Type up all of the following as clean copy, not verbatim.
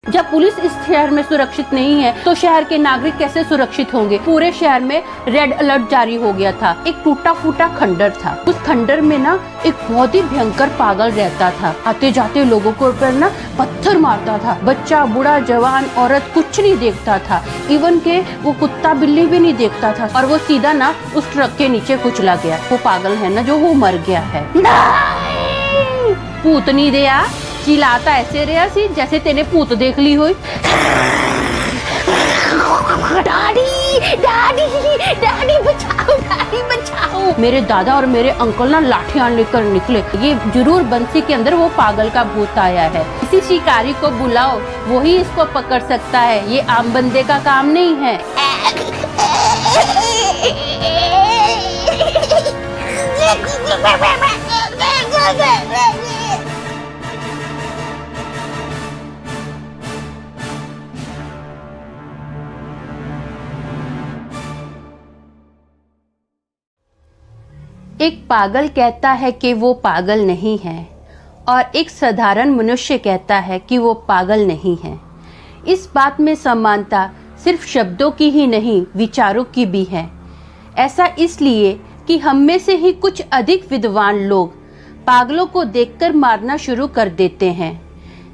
जब पुलिस इस शहर में सुरक्षित नहीं है तो शहर के नागरिक कैसे सुरक्षित होंगे। पूरे शहर में रेड अलर्ट जारी हो गया था। एक टूटा फूटा खंडर था। उस खंडर में ना एक बहुत ही भयंकर पागल रहता था। आते जाते लोगों को ऊपर ना पत्थर मारता था। बच्चा, बूढ़ा, जवान, औरत कुछ नहीं देखता था। इवन के वो कुत्ता बिल्ली भी नहीं देखता था। और वो सीधा ना उस ट्रक के नीचे कुचला गया। वो पागल है ना जो वो मर गया है। पूतनी दया चिल्लाता ऐसे रहा सी जैसे तेने भूत देख ली हो। डैडी डैडी डैडी बचाओ, डैडी बचाओ। मेरे दादा और मेरे अंकल ना लाठियां लेकर निकले। ये जरूर बंसी के अंदर वो पागल का भूत आया है। किसी शिकारी को बुलाओ, वही इसको पकड़ सकता है। ये आम बंदे का काम नहीं है। एक पागल कहता है कि वो पागल नहीं है और एक साधारण मनुष्य कहता है कि वो पागल नहीं है। इस बात में समानता सिर्फ शब्दों की ही नहीं, विचारों की भी है। ऐसा इसलिए कि हम में से ही कुछ अधिक विद्वान लोग पागलों को देखकर मारना शुरू कर देते हैं।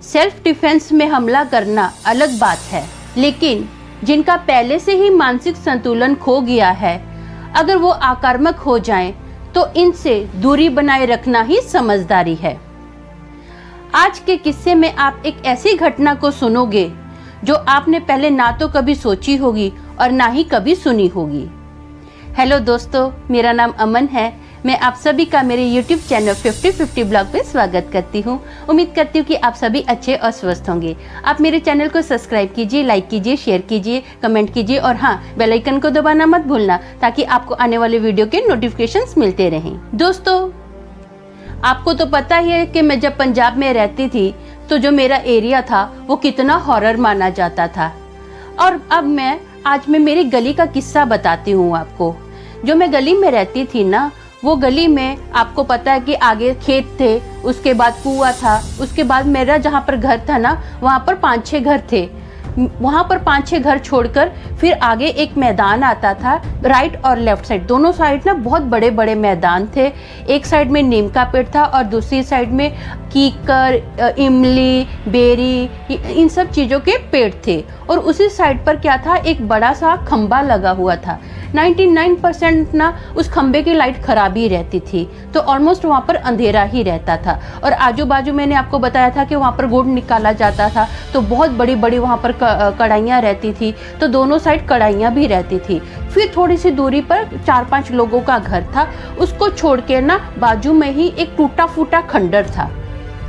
सेल्फ डिफेंस में हमला करना अलग बात है, लेकिन जिनका पहले से ही मानसिक संतुलन खो गया है, अगर वो आक्रामक हो जाएं, तो इनसे दूरी बनाए रखना ही समझदारी है। आज के किस्से में आप एक ऐसी घटना को सुनोगे जो आपने पहले ना तो कभी सोची होगी और ना ही कभी सुनी होगी। हेलो दोस्तों, मेरा नाम अमन है। मैं आप सभी का मेरे YouTube चैनल 50-50 ब्लॉग पे स्वागत करती हूँ। उम्मीद करती हूँ कि आप सभी अच्छे और स्वस्थ होंगे। आप मेरे चैनल को सब्सक्राइब कीजिए, लाइक कीजिए, शेयर कीजिए, कमेंट कीजिए और हाँ, बेल आइकन को दबाना मत भूलना ताकि आपको आने वाले वीडियो के नोटिफिकेशंस मिलते रहें। दोस्तों, आपको तो पता ही है कि मैं जब पंजाब में रहती थी तो जो मेरा एरिया था वो कितना हॉरर माना जाता था। और अब आज मैं मेरी गली का किस्सा बताती हूँ आपको। जो मैं गली में रहती थी ना, वो गली में आपको पता है कि आगे खेत थे, उसके बाद कुआं था, उसके बाद मेरा जहाँ पर घर था ना, वहाँ पर 5-6 घर थे। वहाँ पर 5-6 घर छोड़कर फिर आगे एक मैदान आता था। राइट और लेफ्ट साइड, दोनों साइड ना बहुत बड़े बड़े मैदान थे। एक साइड में नीम का पेड़ था और दूसरी साइड में कीकर, इमली, बेरी, इन सब चीज़ों के पेड़ थे। और उसी साइड पर क्या था, एक बड़ा सा खंबा लगा हुआ था। 99% ना उस खंबे की लाइट खराब ही रहती थी, तो ऑलमोस्ट वहाँ पर अंधेरा ही रहता था। और आजू बाजू मैंने आपको बताया था कि वहाँ पर गुड़ निकाला जाता था, तो बहुत बड़ी बड़ी वहाँ पर कढ़ाइयाँ रहती थी, तो दोनों साइड कढ़ाइयाँ भी रहती थी। फिर थोड़ी सी दूरी पर 4-5 लोगों का घर था। उसको छोड़ के ना बाजू में ही एक टूटा फूटा खंडर था।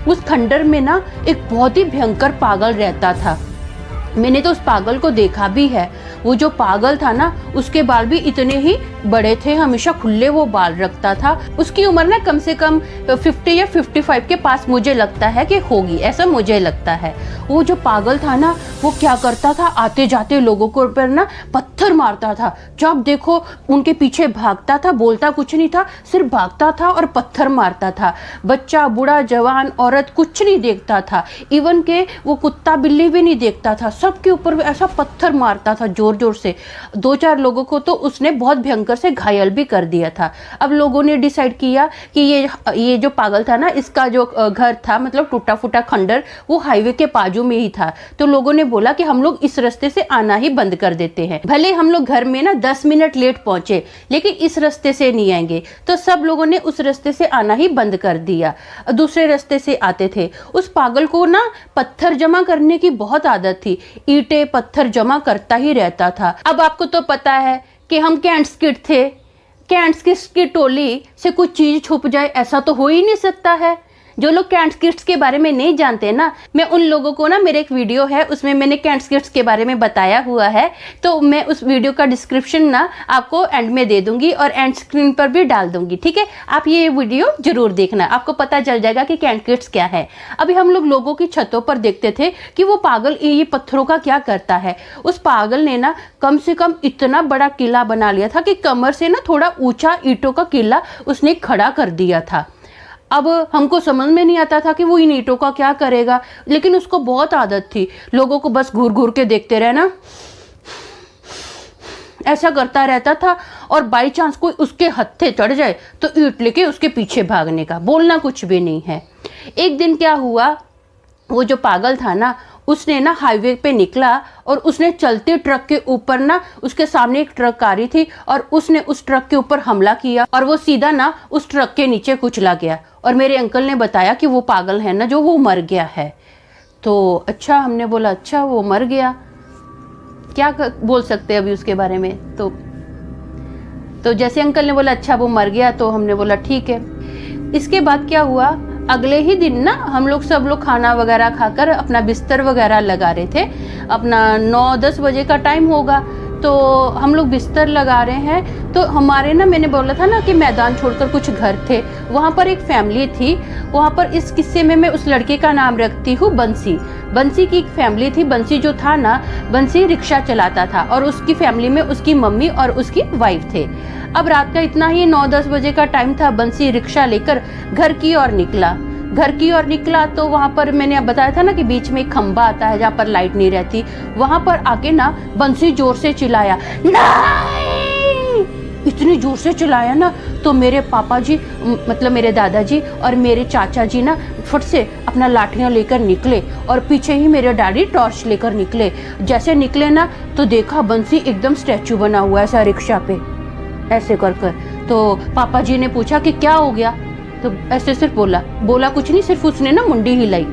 उस खंडर में ना एक बहुत ही भयंकर पागल रहता था। मैंने तो उस पागल को देखा भी है। वो जो पागल था ना, उसके बाल भी इतने ही बड़े थे, हमेशा खुले वो बाल रखता था। उसकी उम्र ना कम से कम 50 या 55 के पास मुझे लगता है कि होगी, ऐसा मुझे लगता है। वो जो पागल था ना, वो क्या करता था, आते जाते लोगों को ऊपर ना पत्थर मारता था। जब देखो उनके पीछे भागता था, बोलता कुछ नहीं था, सिर्फ भागता था और पत्थर मारता था। बच्चा, बूढ़ा, जवान, औरत कुछ नहीं देखता था। इवन के वो कुत्ता बिल्ली भी नहीं देखता था। सबके ऊपर ऐसा पत्थर मारता था जोर जोर से। 2-4 लोगों को तो उसने बहुत भयंकर से घायल भी कर दिया था। अब लोगों ने डिसाइड किया कि ये जो पागल था ना, इसका जो घर था, मतलब टूटा फूटा खंडर, वो हाईवे के बाजू में ही था। तो लोगों ने बोला कि हम लोग इस रास्ते से आना ही बंद कर देते हैं। भले हम लोग घर में ना 10 मिनट लेट पहुंचे, लेकिन इस रास्ते से नहीं आएंगे। तो सब लोगों ने उस रास्ते से आना ही बंद कर दिया, दूसरे रास्ते से आते थे। उस पागल को ना पत्थर जमा करने की बहुत आदत थी। ईंटे पत्थर जमा करता ही रहता था। अब आपको तो पता है कि हम कैंट्स किड थे। कैंट्स किड्स की टोली से कुछ चीज छुप जाए, ऐसा तो हो ही नहीं सकता है। जो लोग कैंट्स किड्स के बारे में नहीं जानते ना, मैं उन लोगों को ना, मेरे एक वीडियो है उसमें मैंने कैंट्स किड्स के बारे में बताया हुआ है, तो मैं उस वीडियो का डिस्क्रिप्शन ना आपको एंड में दे दूंगी और एंड स्क्रीन पर भी डाल दूंगी। ठीक है, आप ये वीडियो जरूर देखना, आपको पता चल जाएगा कि कैंट्स किड्स क्या है। अभी हम लोग लोगों की छतों पर देखते थे कि वो पागल ये पत्थरों का क्या करता है। उस पागल ने ना कम से कम इतना बड़ा किला बना लिया था कि कमर से ना थोड़ा ऊंचा ईंटों का किला उसने खड़ा कर दिया था। अब हमको समझ में नहीं आता था कि वो इन ईंटों का क्या करेगा, लेकिन उसको बहुत आदत थी लोगों को बस घूर घूर के देखते रहना, ऐसा करता रहता था। और बाई चांस कोई उसके हत्थे चढ़ जाए तो ईंट लेके उसके पीछे भागने का, बोलना कुछ भी नहीं है। एक दिन क्या हुआ, वो जो पागल था ना, उसने ना हाईवे पे निकला और उसने चलते ट्रक के ऊपर ना, उसके सामने एक ट्रक आ रही थी और उसने उस ट्रक के ऊपर हमला किया और वो सीधा ना उस ट्रक के नीचे कुचला गया। और मेरे अंकल ने बताया कि वो पागल है ना जो, वो मर गया है। तो अच्छा, हमने बोला अच्छा वो मर गया, क्या बोल सकते अभी उसके बारे में। तो जैसे अंकल ने बोला अच्छा वो मर गया, तो हमने बोला ठीक है। इसके बाद क्या हुआ, अगले ही दिन ना हम लोग सब लोग खाना वगैरह खाकर अपना बिस्तर वगैरह लगा रहे थे। अपना 9-10 बजे का टाइम होगा, तो हम लोग बिस्तर लगा रहे हैं। तो हमारे ना, मैंने बोला था ना कि मैदान छोड़कर कुछ घर थे, वहाँ पर एक फैमिली थी। वहाँ पर इस किस्से में मैं उस लड़के का नाम रखती हूँ बंसी। बंसी की एक फैमिली थी। बंसी जो था ना, बंसी रिक्शा चलाता था और उसकी फैमिली में उसकी मम्मी और उसकी वाइफ थे। अब रात का इतना ही 9-10 बजे का टाइम था। बंसी रिक्शा लेकर घर की ओर निकला तो वहां पर मैंने अब बताया था ना कि बीच में एक खंबा आता है जहाँ पर लाइट नहीं रहती। वहां पर आके ना बंसी जोर से चिल्लाया, नहीं! इतनी जोर से चिल्लाया ना, तो मेरे पापा जी, मतलब मेरे दादाजी और मेरे चाचा जी ना फट से अपना लाठियां लेकर निकले और पीछे ही मेरे डैडी टॉर्च लेकर निकले। जैसे निकले ना, तो देखा बंसी एकदम स्टैचू बना हुआ है ऐसा रिक्शा पे, ऐसे कर कर। तो पापा जी ने पूछा कि क्या हो गया, तो ऐसे सिर्फ बोला कुछ नहीं, सिर्फ उसने ना मुंडी हिलाई।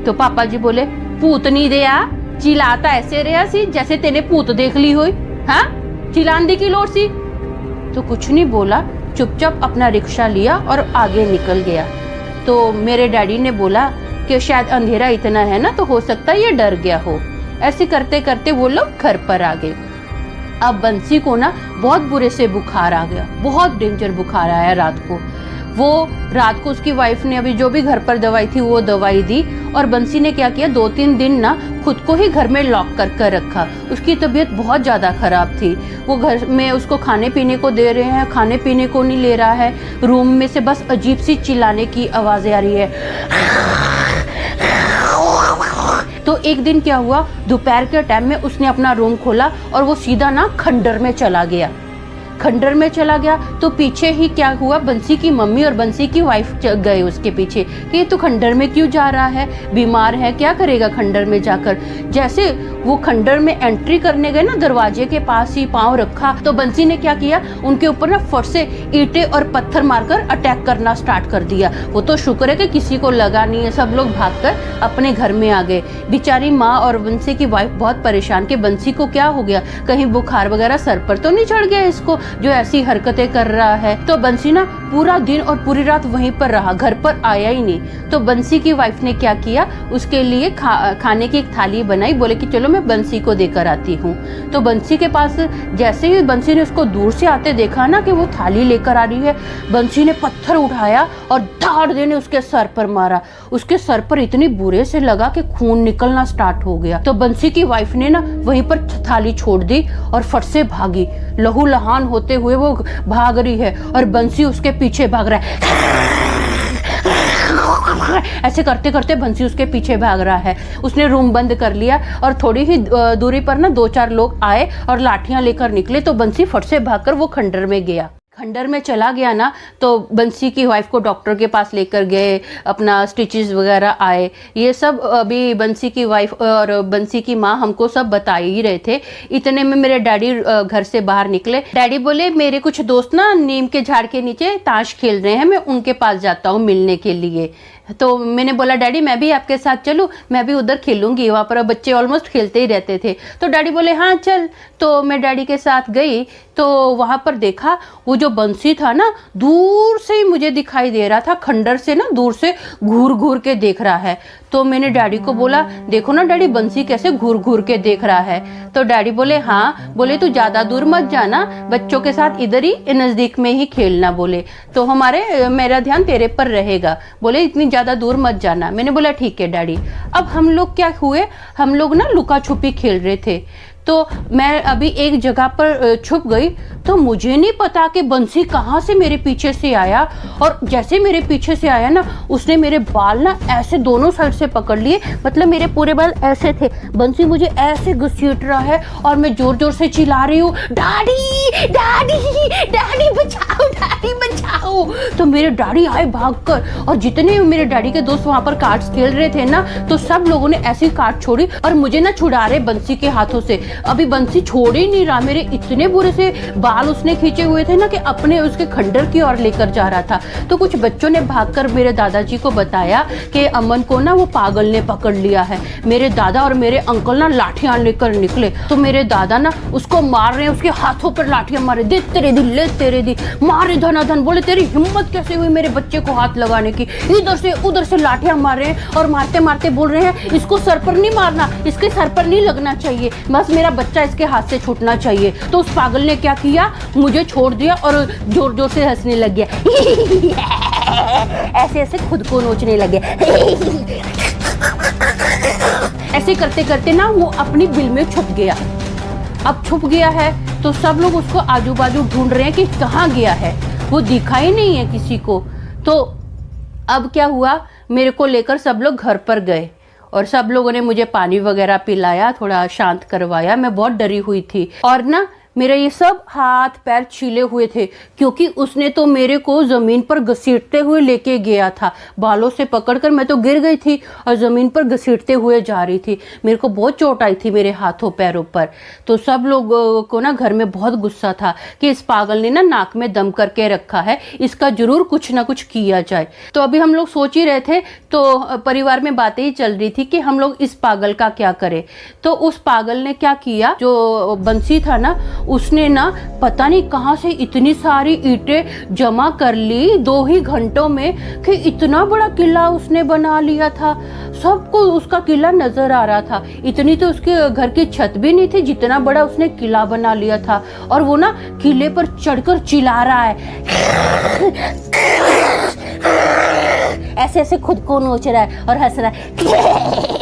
तो पापा जी बोले, पूत नहीं दे आ, चिल्लाता ऐसे रहा सी जैसे तेने पूत देख ली हो, हाँ चिल्लाने की लोड़ सी। तो कुछ नहीं बोला, चुपचाप अपना रिक्शा लिया और आगे निकल गया। तो मेरे डैडी ने बोला कि शायद अंधेरा इतना है ना, तो हो सकता है ये डर गया हो। ऐसे करते करते वो लोग घर पर आ गए। अब बंसी को ना बहुत बुरे से बुखार आ गया, बहुत डेंजर बुखार आया रात को। वो रात को उसकी वाइफ ने अभी जो भी घर पर दवाई थी वो दवाई दी और बंसी ने क्या किया, 2-3 दिन ना खुद को ही घर में लॉक कर रखा। उसकी तबीयत बहुत ज़्यादा खराब थी। वो घर में उसको खाने पीने को दे रहे हैं, खाने पीने को नहीं ले रहा है। रूम में से बस अजीब सी चिल्लाने की आवाज़ें आ रही है। तो एक दिन क्या हुआ, दोपहर के टाइम में उसने अपना रूम खोला और वो सीधा ना खंडर में चला गया। तो पीछे ही क्या हुआ, बंसी की मम्मी और बंसी की वाइफ गए उसके पीछे कि ये तो खंडर में क्यों जा रहा है, बीमार है, क्या करेगा खंडर में जाकर। जैसे वो खंडर में एंट्री करने गए ना, दरवाजे के पास ही पांव रखा, तो बंसी ने क्या किया, उनके ऊपर ना फट से ईंटें और पत्थर मारकर अटैक करना स्टार्ट कर दिया। वो तो शुक्र है कि किसी को लगा नहीं है, सब लोग भागकर अपने घर में आ गए। बेचारी माँ और बंसी की वाइफ बहुत परेशान कि बंसी को क्या हो गया, कहीं बुखार वगैरह सर पर तो नहीं चढ़ गया इसको जो ऐसी हरकतें कर रहा है। तो बंसी ना पूरा दिन और पूरी रात वहीं पर रहा, घर पर आया ही नहीं। तो बंसी की वाइफ ने क्या किया, उसके लिए खाने की एक थाली बनाई, बोले कि चलो मैं बंसी को देकर आती हूँ। तो बंसी के पास जैसे ही बंसी ने उसको दूर से आते देखा ना कि वो थाली लेकर आ रही है, बंसी ने पत्थर उठाया और धाड़ देने उसके सर पर मारा। उसके सर पर इतनी बुरे से लगा कि खून निकलना स्टार्ट हो गया। तो बंसी की वाइफ ने ना वहीं पर थाली छोड़ दी और फट से भागी। लहू लहान होते हुए वो भाग रही है और बंसी उसके पीछे भाग रहा है। ऐसे करते करते बंसी उसके पीछे भाग रहा है। उसने रूम बंद कर लिया और थोड़ी ही दूरी पर ना 2-4 लोग आए और लाठियां लेकर निकले। तो बंसी फट से भागकर वो खंडर में गया। खंडर में चला गया ना, तो बंसी की वाइफ को डॉक्टर के पास लेकर गए, अपना स्टिचेस वगैरह आए। ये सब अभी बंसी की वाइफ और बंसी की माँ हमको सब बता ही रहे थे। इतने में मेरे डैडी घर से बाहर निकले। डैडी बोले मेरे कुछ दोस्त ना नीम के झाड़ के नीचे ताश खेल रहे हैं, मैं उनके पास जाता हूँ मिलने के लिए। तो मैंने बोला डैडी मैं भी आपके साथ चलूं, मैं भी उधर खेलूंगी, वहाँ पर बच्चे ऑलमोस्ट खेलते ही रहते थे। तो डैडी बोले हाँ चल। तो मैं डैडी के साथ गई तो वहाँ पर देखा वो जो बंसी था ना, दूर से ही मुझे दिखाई दे रहा था, खंडर से ना दूर से घूर घूर के देख रहा है। तो मैंने डैडी को बोला देखो ना डैडी बंसी कैसे घूर घूर के देख रहा है। तो डैडी बोले हाँ, बोले तू ज्यादा दूर मत जाना, बच्चों के साथ इधर ही नजदीक में ही खेलना, बोले तो मेरा ध्यान तेरे पर रहेगा, बोले इतनी ज्यादा दूर मत जाना। मैंने बोला ठीक है डैडी। अब हम लोग क्या हुए, हम लोग ना लुका छुपी खेल रहे थे। तो मैं अभी एक जगह पर छुप गई, तो मुझे नहीं पता कि बंसी कहाँ से मेरे पीछे से आया, और जैसे मेरे पीछे से आया ना, उसने मेरे बाल ना ऐसे दोनों साइड से पकड़ लिए, मतलब मेरे पूरे बाल ऐसे थे। बंसी मुझे ऐसे घसीट रहा है और मैं जोर जोर से चिल्ला रही हूँ, डैडी डैडी डैडी बचाओ, डैडी बचाओ। तो मेरे डैडी आए भागकर, और जितने मेरे डैडी के दोस्त वहां पर कार्ड्स खेल रहे थे ना, तो सब लोगों ने ऐसी कार्ड छोड़ी और मुझे ना छुड़ा रहे बंसी के हाथों से। अभी बंसी छोड़ ही नहीं रहा, मेरे इतने बुरे से बाल उसने खींचे हुए थे ना कि अपने उसके खंडर की ओर लेकर जा रहा था। तो कुछ बच्चों ने भागकर मेरे दादाजी को बताया कि अमन को ना वो पागल ने पकड़ लिया है। मेरे दादा और मेरे अंकल ना लाठियां लेकर निकले, तो मेरे दादा ना उसको मार रहे हैं, उसके हाथों पर लाठियां मारे, दे तेरे दी, ले तेरे दी, मारे धनाधन। बोले तेरी हिम्मत कैसे हुई मेरे बच्चे को हाथ लगाने की। इधर से उधर से लाठियां मार रहे हैं और मारते मारते बोल रहे हैं इसको सर पर नहीं मारना, इसके सर पर नहीं लगना चाहिए, बस मेरा बच्चा इसके हाथ से छूटना चाहिए। तो उस पागल ने क्या किया, मुझे छोड़ दिया और जोर जोर से हंसने लग गया। ऐसे ऐसे खुद को नोचने लगे। ऐसे करते करते ना वो अपनी बिल में छुप गया। अब छुप गया है तो सब लोग उसको आजू बाजू ढूंढ रहे हैं कि कहाँ गया है, वो दिखा ही नहीं है किसी को। तो अब क्या हुआ, मेरे को लेकर सब लोग घर पर गए और सब लोगों ने मुझे पानी वगैरह पिलाया, थोड़ा शांत करवाया। मैं बहुत डरी हुई थी और ना मेरा ये सब हाथ पैर छीले हुए थे, क्योंकि उसने तो मेरे को जमीन पर घसीटते हुए लेके गया था। बालों से पकड़कर मैं तो गिर गई थी और जमीन पर घसीटते हुए जा रही थी। मेरे को बहुत चोट आई थी मेरे हाथों पैरों पर। तो सब लोगों को ना घर में बहुत गुस्सा था कि इस पागल ने ना नाक में दम करके रखा है, इसका जरूर कुछ ना कुछ किया जाए। तो अभी हम लोग सोच ही रहे थे, तो परिवार में बातें ही चल रही थी कि हम लोग इस पागल का क्या करें। तो उस पागल ने क्या किया, जो बंसी था ना, उसने ना पता नहीं कहां से इतनी सारी ईंटें जमा कर ली 2 ही घंटों में, कि इतना बड़ा किला उसने बना लिया था। सबको उसका किला नजर आ रहा था। इतनी तो उसके घर की छत भी नहीं थी जितना बड़ा उसने किला बना लिया था। और वो ना किले पर चढ़कर चिल्ला रहा है, ऐसे ऐसे खुद को नोच रहा है और हंस रहा है।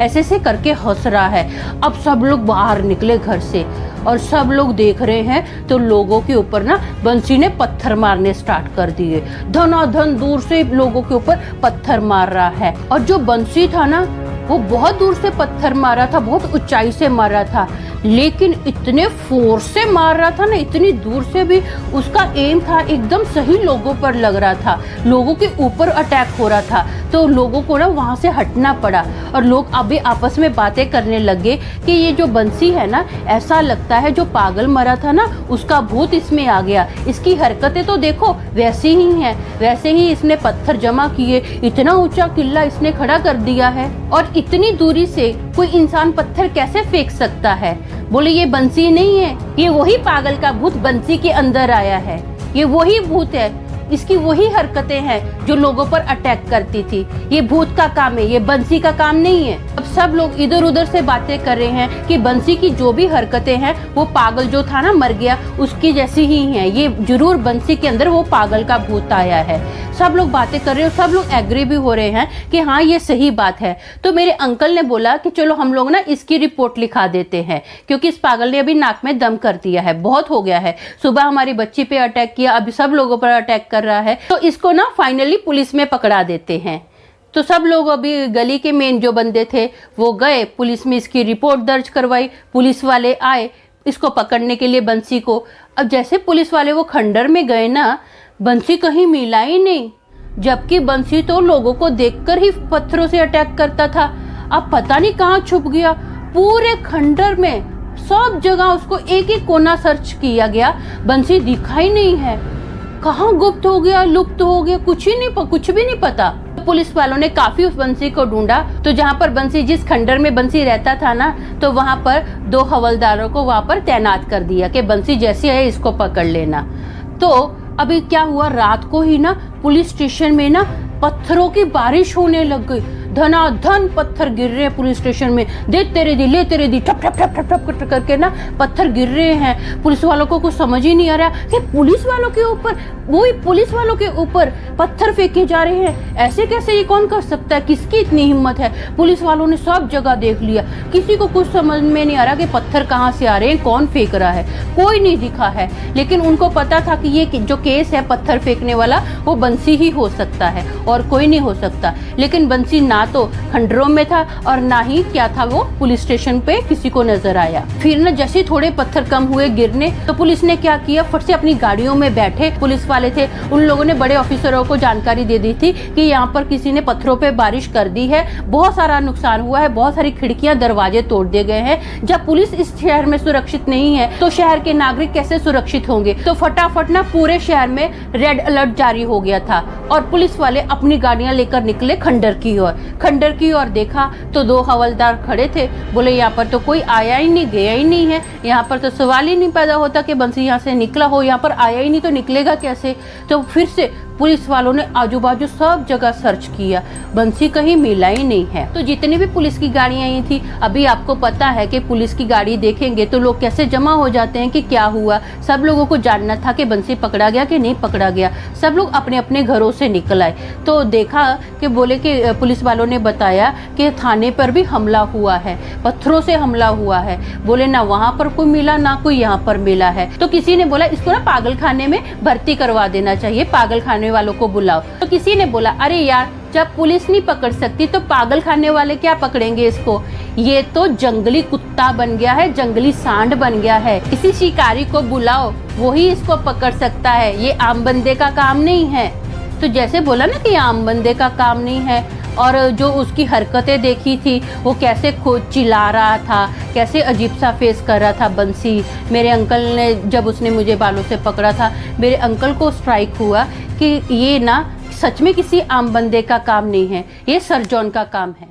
ऐसे ऐसे करके हंस रहा है। अब सब लोग बाहर निकले घर से और सब लोग देख रहे हैं, तो लोगों के ऊपर ना बंसी ने पत्थर मारने स्टार्ट कर दिए। धनाधन दूर से लोगों के ऊपर पत्थर मार रहा है। और जो बंसी था ना, वो बहुत दूर से पत्थर मारा था, बहुत ऊंचाई से मारा था, लेकिन इतने फोर्स से मार रहा था ना, इतनी दूर से भी उसका एम था एकदम सही, लोगों पर लग रहा था, लोगों के ऊपर अटैक हो रहा था। तो लोगों को ना वहां से हटना पड़ा और लोग अभी आपस में बातें करने लगे कि ये जो बंसी है ना, ऐसा लगता है जो पागल मरा था ना, उसका भूत इसमें आ गया। इसकी हरकतें तो देखो वैसी ही हैं, वैसे ही इसने पत्थर जमा किए, इतना ऊंचा किला इसने खड़ा कर दिया है। और इतनी दूरी से कोई इंसान पत्थर कैसे फेंक सकता है? बोले ये बंसी नहीं है, ये वही पागल का भूत बंसी के अंदर आया है, ये वही भूत है, इसकी वही हरकतें हैं जो लोगों पर अटैक करती थी। ये भूत का काम है, ये बंसी का काम नहीं है। अब सब लोग इधर उधर से बातें कर रहे हैं कि बंसी की जो भी हरकतें हैं, वो पागल जो था ना मर गया, उसकी जैसी ही हैं। ये जरूर बंसी के अंदर वो पागल का भूत आया है। सब लोग बातें कर रहे हैं, सब लोग एग्री भी हो रहे हैं कि हाँ ये सही बात है। तो मेरे अंकल ने बोला कि चलो हम लोग ना इसकी रिपोर्ट लिखा देते हैं, क्योंकि इस पागल ने अभी नाक में दम कर दिया है, बहुत हो गया है। सुबह हमारी बच्ची पे अटैक किया, अभी सब लोगों पर अटैक कर रहा है, तो इसको ना फाइनली पुलिस में पकड़ा देते हैं। तो सब लोग अभी गली के मेन जो बंदे थे वो गए, पुलिस में इसकी रिपोर्ट दर्ज करवाई। पुलिस वाले आए इसको पकड़ने के लिए बंसी को। अब जैसे पुलिस वाले वो खंडर में गए ना, बंसी कहीं मिला ही नहीं, जबकि बंसी तो लोगों को देखकर ही पत्थरों से अटैक करता था। अब पता नहीं कहाँ छुप गया। पूरे खंडर में सब जगह उसको एक एक कोना सर्च किया गया, बंसी दिखा ही नहीं है। कहाँ गुप्त हो गया, लुप्त हो गया, कुछ भी नहीं पता। पुलिस वालों ने काफी उस बंसी को ढूंढा, तो जहाँ पर बंसी, जिस खंडर में बंसी रहता था ना, तो वहां पर 2 हवलदारों को वहां पर तैनात कर दिया कि बंसी जैसी है इसको पकड़ लेना। तो अभी क्या हुआ, रात को ही ना पुलिस स्टेशन में ना पत्थरों की बारिश होने लग गई। धनाधन पत्थर गिर रहे हैं पुलिस स्टेशन में, दे तेरे दी, ले तेरे दी, ठप ठप ठप ठप ठप करके ना पत्थर गिर रहे हैं। पुलिस वालों को कुछ समझ ही नहीं आ रहा कि पुलिस वालों के ऊपर, वही पुलिस वालों के ऊपर पत्थर फेंके जा रहे हैं। ऐसे कैसे, ये कौन कर सकता है, किसकी इतनी हिम्मत है। पुलिस वालों ने सब जगह देख लिया, किसी को कुछ समझ में नहीं आ रहा कि पत्थर कहाँ से आ रहे हैं, कौन फेंक रहा है, कोई नहीं दिखा है। लेकिन उनको पता था कि ये जो केस है पत्थर फेंकने वाला, वो बंसी ही हो सकता है और कोई नहीं हो सकता। लेकिन बंसी ना तो खंडरों में था और ना ही क्या था, वो पुलिस स्टेशन पे किसी को नजर आया। फिर ना जैसे थोड़े पत्थर कम हुए गिरने, तो पुलिस ने क्या किया, फट से अपनी गाड़ियों में बैठे पुलिस वाले थे, उन लोगों ने बड़े ऑफिसरों को जानकारी दे दी थी कि यहाँ पर किसी ने पत्थरों पे बारिश कर दी है, बहुत सारा नुकसान हुआ है, बहुत सारी खिड़कियां दरवाजे तोड़ दिए गए हैं। जब पुलिस इस शहर में सुरक्षित नहीं है तो शहर के नागरिक कैसे सुरक्षित होंगे। तो फटाफट ना पूरे शहर में रेड अलर्ट जारी हो गया था और पुलिस वाले अपनी गाड़ियां लेकर निकले खंडर की ओर। खंडर की ओर देखा तो 2 हवलदार खड़े थे। बोले यहाँ पर तो कोई आया ही नहीं, गया ही नहीं है, यहाँ पर तो सवाल ही नहीं पैदा होता कि बंसी यहाँ से निकला हो, यहाँ पर आया ही नहीं तो निकलेगा कैसे। तो फिर से पुलिस वालों ने आजू बाजू सब जगह सर्च किया, बंसी कहीं मिला ही नहीं है। तो जितनी भी पुलिस की गाड़ियां आई थी, अभी आपको पता है कि पुलिस की गाड़ी देखेंगे तो लोग कैसे जमा हो जाते हैं कि क्या हुआ। सब लोगों को जानना था कि बंसी पकड़ा गया कि नहीं पकड़ा गया। सब लोग अपने अपने घरों से निकल आए तो देखा कि बोले कि पुलिस वालों ने बताया कि थाने पर भी हमला हुआ है, पत्थरों से हमला हुआ है। बोले ना वहां पर कोई मिला ना कोई यहाँ पर मिला है। तो किसी ने बोला इसको ना पागल खाने में भर्ती करवा देना चाहिए, पागल खाने वालों को बुलाओ। तो किसी ने बोला अरे यार, जब पुलिस नहीं पकड़ सकती तो पागल खाने वाले क्या पकड़ेंगे इसको, ये तो जंगली कुत्ता बन गया है, जंगली सांड बन गया है, इसी शिकारी को बुलाओ, वही इसको पकड़ सकता है, ये आम बंदे का काम नहीं है। तो जैसे बोला ना कि आम बंदे का काम नहीं है, और जो उसकी हरकतें देखी थी, वो कैसे खुद चिल्ला रहा था, कैसे अजीब सा फेस कर रहा था बंसी। मेरे अंकल ने जब उसने मुझे बालों से पकड़ा था, मेरे अंकल को स्ट्राइक हुआ कि ये ना सच में किसी आम बंदे का काम नहीं है, ये सर जॉन का काम है।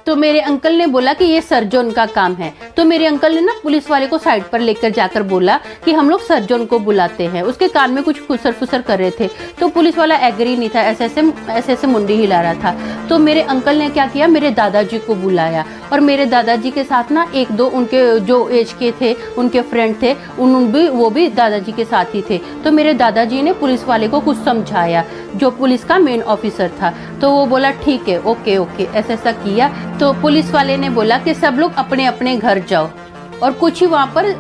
तो मेरे अंकल ने बोला कि ये सर जॉन का काम है। तो मेरे अंकल ने ना पुलिस वाले को साइड पर लेकर जाकर बोला कि हम लोग सर जॉन को बुलाते हैं। उसके कान में कुछ फुसर फुसर कर रहे थे, तो पुलिस वाला एग्री नहीं था, ऐसे ऐसे मुंडी हिला रहा था। तो मेरे अंकल ने क्या किया, मेरे दादाजी को बुलाया और मेरे दादाजी के साथ ना 1-2 उनके जो एज के थे, उनके फ्रेंड थे, वो भी दादाजी के साथ ही थे। तो मेरे दादाजी ने पुलिस वाले को कुछ समझाया, जो पुलिस का मेन ऑफिसर था। तो वो बोला ठीक है, ओके ओके, ऐसा किया। तो पुलिस वाले ने बोला कि सब लोग अपने अपने घर जाओ, और कुछ ही वहाँ पर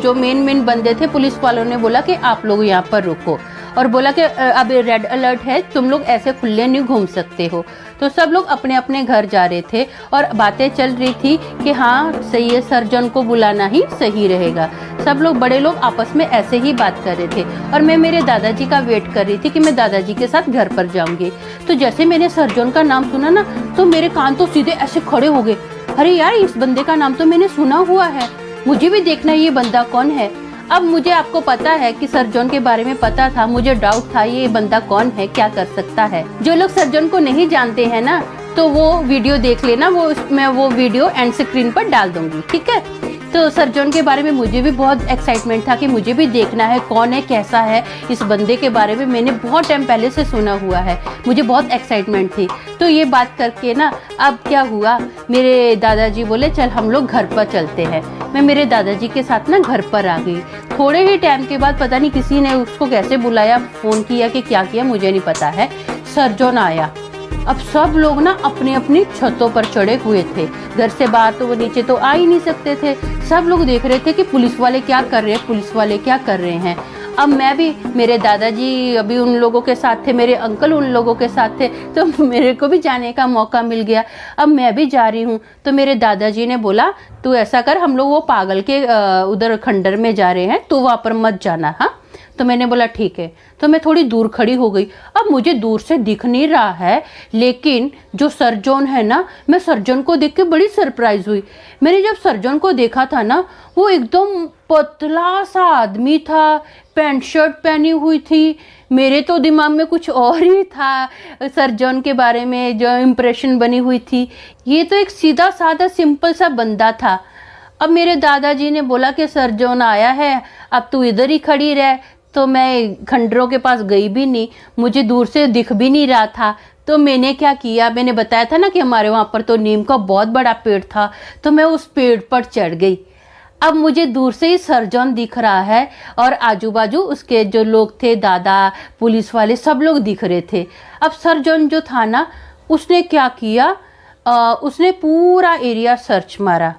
जो मेन बंदे थे, पुलिस वालों ने बोला कि आप लोग यहाँ पर रुको, और बोला कि अब रेड अलर्ट है, तुम लोग ऐसे खुले नहीं घूम सकते हो। तो सब लोग अपने अपने घर जा रहे थे और बातें चल रही थी कि हाँ सही है, सर जॉन को बुलाना ही सही रहेगा। सब लोग, बड़े लोग आपस में ऐसे ही बात कर रहे थे और मैं मेरे दादाजी का वेट कर रही थी कि मैं दादाजी के साथ घर पर जाऊंगी। तो जैसे मैंने सर जॉन का नाम सुना ना, तो मेरे कान तो सीधे ऐसे खड़े हो गए। अरे यार, इस बंदे का नाम तो मैंने सुना हुआ है, मुझे भी देखना है ये बंदा कौन है। अब मुझे, आपको पता है कि सर जॉन के बारे में पता था, मुझे डाउट था ये बंदा कौन है, क्या कर सकता है। जो लोग सर जॉन को नहीं जानते हैं ना, तो वो वीडियो देख लेना, मैं वो वीडियो एंड स्क्रीन पर डाल दूंगी, ठीक है। तो सर जॉन के बारे में मुझे भी बहुत एक्साइटमेंट था कि मुझे भी देखना है कौन है, कैसा है। इस बंदे के बारे में मैंने बहुत टाइम पहले से सुना हुआ है, मुझे बहुत एक्साइटमेंट थी। तो ये बात करके ना, अब क्या हुआ, मेरे दादाजी बोले चल हम लोग घर पर चलते हैं। मैं मेरे दादाजी के साथ ना घर पर आ गई। थोड़े ही टाइम के बाद पता नहीं किसी ने उसको कैसे बुलाया, फ़ोन किया कि क्या किया मुझे नहीं पता है, सर जॉन आया। अब सब लोग ना अपनी अपनी छतों पर चढ़े हुए थे, घर से बाहर तो वो नीचे तो आ ही नहीं सकते थे। सब लोग देख रहे थे कि पुलिस वाले क्या कर रहे हैं, पुलिस वाले क्या कर रहे हैं। अब मैं भी, मेरे दादाजी अभी उन लोगों के साथ थे, मेरे अंकल उन लोगों के साथ थे, तो मेरे को भी जाने का मौका मिल गया। अब मैं भी जा रही हूँ। तो मेरे दादाजी ने बोला तू ऐसा कर, हम लोग वो पागल के उधर खंडर में जा रहे हैं, तो वहाँ पर मत जाना। हाँ, तो मैंने बोला ठीक है। तो मैं थोड़ी दूर खड़ी हो गई। अब मुझे दूर से दिख नहीं रहा है, लेकिन जो सर जॉन है ना, मैं सर जॉन को देख के बड़ी सरप्राइज हुई। मैंने जब सर जॉन को देखा था ना, वो एकदम पतला सा आदमी था, पैंट शर्ट पहनी हुई थी। मेरे तो दिमाग में कुछ और ही था सर जॉन के बारे में, जो इम्प्रेशन बनी हुई थी। ये तो एक सीधा साधा सिंपल सा बंदा था। अब मेरे दादाजी ने बोला कि सर जॉन आया है, अब तू इधर ही खड़ी रह। तो मैं खंडरों के पास गई भी नहीं, मुझे दूर से दिख भी नहीं रहा था। तो मैंने क्या किया, मैंने बताया था ना कि हमारे वहाँ पर तो नीम का बहुत बड़ा पेड़ था, तो मैं उस पेड़ पर चढ़ गई। अब मुझे दूर से ही सर्जन दिख रहा है और आजू बाजू उसके जो लोग थे, दादा, पुलिस वाले, सब लोग दिख रहे थे। अब सर्जन जो था ना, उसने क्या किया, उसने पूरा एरिया सर्च मारा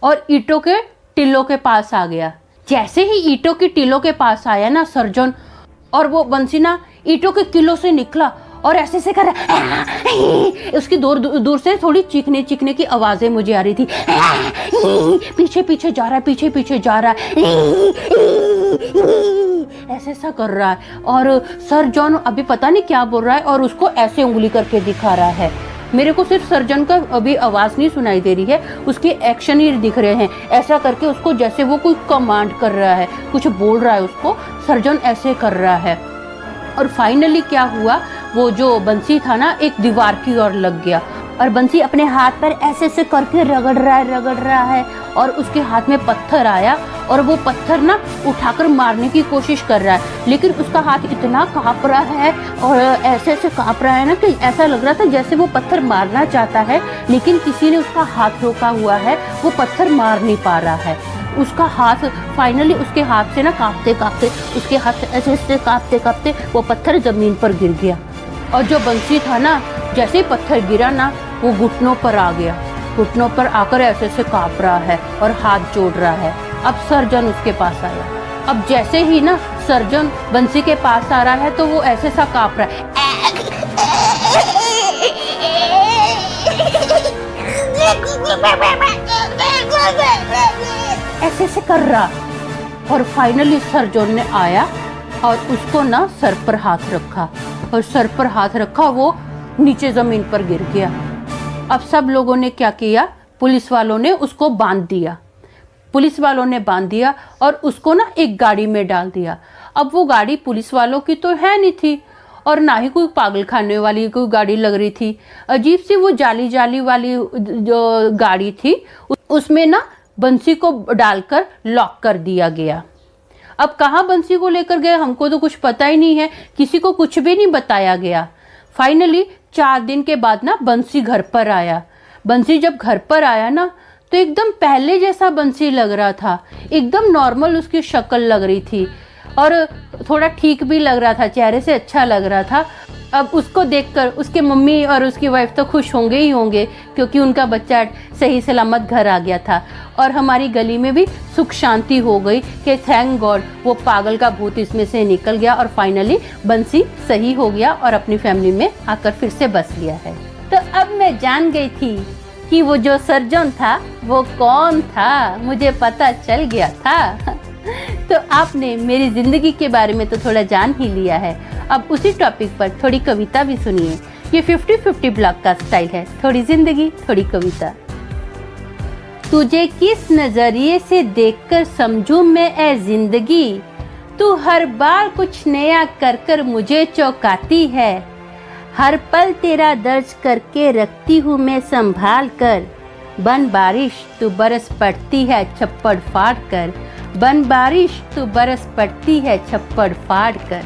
और ईंटों के टिल्लों के पास आ गया। जैसे ही ईंटों की टिल्लों के पास आया ना सर्जन, और वो बंसी ना ईंटों के किलो से निकला और ऐसे से कर उसकी दूर दूर से थोड़ी चीखने चीखने की आवाजें मुझे आ रही थी। पीछे पीछे जा रहा है, पीछे पीछे जा रहा है, ऐसे ऐसा कर रहा है। और सर जॉन अभी पता नहीं क्या बोल रहा है और उसको ऐसे उंगली करके दिखा रहा है। मेरे को सिर्फ सर्जन का अभी आवाज नहीं सुनाई दे रही है, उसके एक्शन ही दिख रहे हैं, ऐसा करके उसको जैसे वो कोई कमांड कर रहा है, कुछ बोल रहा है उसको, सर्जन ऐसे कर रहा है। और फाइनली क्या हुआ, वो जो बंसी था ना एक दीवार की ओर लग गया और बंसी अपने हाथ पर ऐसे ऐसे करके रगड़ रहा है और उसके हाथ में पत्थर आया और वो पत्थर ना उठाकर मारने की कोशिश कर रहा है, लेकिन उसका हाथ इतना कांप रहा है और ऐसे ऐसे कांप रहा है ना कि ऐसा लग रहा था जैसे वो पत्थर मारना चाहता है, लेकिन किसी ने उसका हाथ रोका हुआ है, वो पत्थर मार नहीं पा रहा है। उसका हाथ फाइनली उसके हाथ से ना कांपते कांपते, उसके हाथ ऐसे ऐसे कांपते कांपते वो पत्थर जमीन पर गिर गया। और जो बंसी था ना, जैसे ही पत्थर गिरा ना, वो घुटनों पर आ गया, घुटनों पर आकर ऐसे ऐसे कांप रहा है और हाथ जोड़ रहा है। अब सर्जन उसके पास आया। अब जैसे ही ना सर्जन बंसी के पास आ रहा है तो वो ऐसे सा कांप रहा है, ऐसे से कर रहा। और फाइनली सर्जन ने आया और उसको ना सर पर हाथ रखा और सर पर हाथ रखा, वो नीचे जमीन पर गिर गया। अब सब लोगों ने क्या किया, पुलिस वालों ने उसको बांध दिया, पुलिस वालों ने बांध दिया और उसको ना एक गाड़ी में डाल दिया। अब वो गाड़ी पुलिस वालों की तो है नहीं थी और ना ही कोई पागल खाने वाली कोई गाड़ी लग रही थी, अजीब सी वो जाली जाली वाली जो गाड़ी थी, उसमें ना बंसी को डालकर लॉक कर दिया गया। अब कहाँ बंसी को लेकर गए हमको तो कुछ पता ही नहीं है, किसी को कुछ भी नहीं बताया गया। फाइनली 4 दिन के बाद ना बंसी घर पर आया। बंसी जब घर पर आया ना तो एकदम पहले जैसा बंसी लग रहा था, एकदम नॉर्मल उसकी शक्ल लग रही थी और थोड़ा ठीक भी लग रहा था, चेहरे से अच्छा लग रहा था। अब उसको देखकर उसके मम्मी और उसकी वाइफ तो खुश होंगे ही होंगे, क्योंकि उनका बच्चा सही सलामत घर आ गया था और हमारी गली में भी सुख शांति हो गई कि थैंक गॉड वो पागल का भूत इसमें से निकल गया और फाइनली बंसी सही हो गया और अपनी फैमिली में आकर फिर से बस गया है। तो अब मैं जान गई थी कि वो जो सर्जन था वो कौन था, मुझे पता चल गया था। तो आपने मेरी जिंदगी के बारे में तो थोड़ा जान ही लिया है, अब उसी टॉपिक पर थोड़ी कविता भी सुनिए। ये 50-50 ब्लॉग का स्टाइल है, थोड़ी जिंदगी थोड़ी कविता। तुझे किस नजरिए से देखकर समझूं मैं ए जिंदगी, तू हर बार कुछ नया कर कर मुझे चौंकाती है, हर पल तेरा दर्ज करके रखती हूँ मैं संभाल कर, बन बारिश तू बरस पड़ती है छप्पड़ फाड़ कर, बन बारिश तू बरस पड़ती है छप्पड़ फाड़ कर।